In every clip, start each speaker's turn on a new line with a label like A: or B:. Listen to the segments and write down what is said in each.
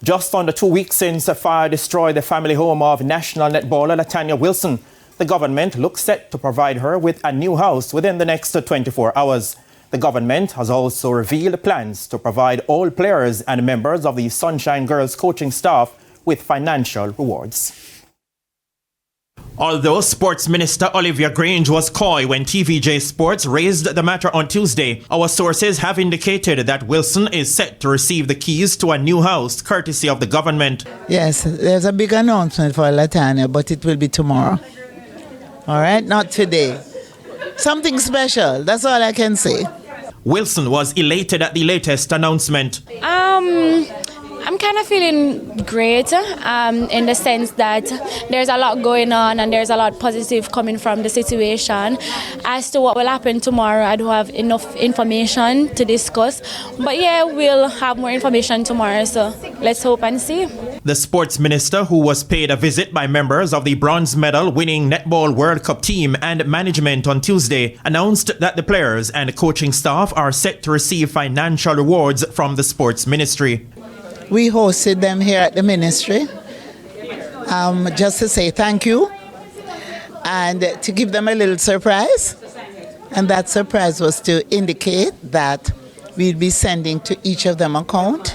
A: Just under 2 weeks since a fire destroyed the family home of national netballer Latanya Wilson, the government looks set to provide her with a new house within the next 24 hours. The government has also revealed plans to provide all players and members of the Sunshine Girls coaching staff with financial rewards. Although Sports Minister Olivia Grange was coy when TVJ Sports raised the matter on Tuesday, our sources have indicated that Wilson is set to receive the keys to a new house courtesy of the government.
B: Yes, there's a big announcement for Latanya, but it will be tomorrow. All right, not today. Something special, that's all I can say.
A: Wilson was elated at the latest announcement.
C: I'm kind of feeling great in the sense that there's a lot going on and there's a lot positive coming from the situation. As to what will happen tomorrow, I don't have enough information to discuss. But yeah, we'll have more information tomorrow, so let's hope and see.
A: The sports minister, who was paid a visit by members of the bronze medal winning Netball World Cup team and management on Tuesday, announced that the players and coaching staff are set to receive financial rewards from the sports ministry.
B: We hosted them here at the ministry just to say thank you and to give them a little surprise. And that surprise was to indicate that we'll be sending to each of them an amount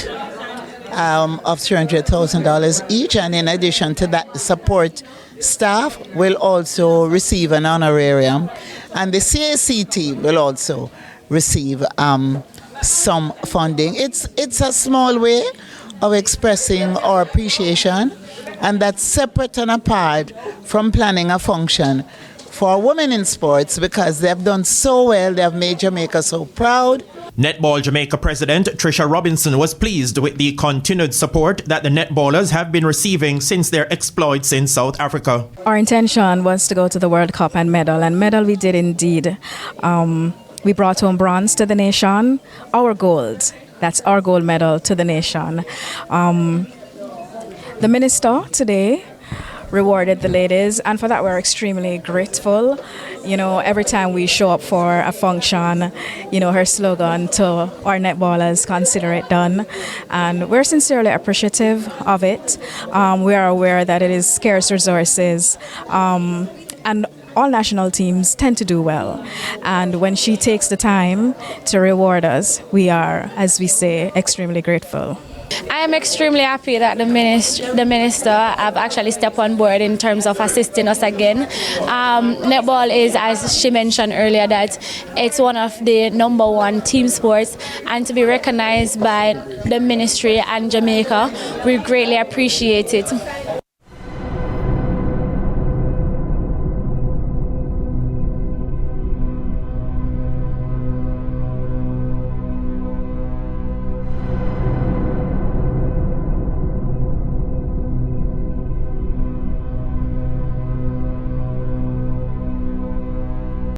B: of $300,000 each. And in addition to that, the support staff will also receive an honorarium. And the CAC team will also receive some funding. It's a small way of expressing our appreciation, and that's separate and apart from planning a function for women in sports, because they've done so well. They have made Jamaica so proud.
A: Netball Jamaica President Trisha Robinson was pleased with the continued support that the netballers have been receiving since their exploits in South Africa.
D: Our intention was to go to the World Cup and medal we did indeed. We brought home bronze to the nation, our gold. That's our gold medal to the nation. The minister today rewarded the ladies, and for that we're extremely grateful. You know, every time we show up for a function, you know, her slogan to our netballers, consider it done. And we're sincerely appreciative of it. We are aware that it is scarce resources, and all national teams tend to do well. And when she takes the time to reward us, we are, as we say, extremely grateful.
C: I am extremely happy that the minister have actually stepped on board in terms of assisting us again. Netball is, as she mentioned earlier, that it's one of the #1 team sports, and to be recognized by the ministry and Jamaica, we greatly appreciate it.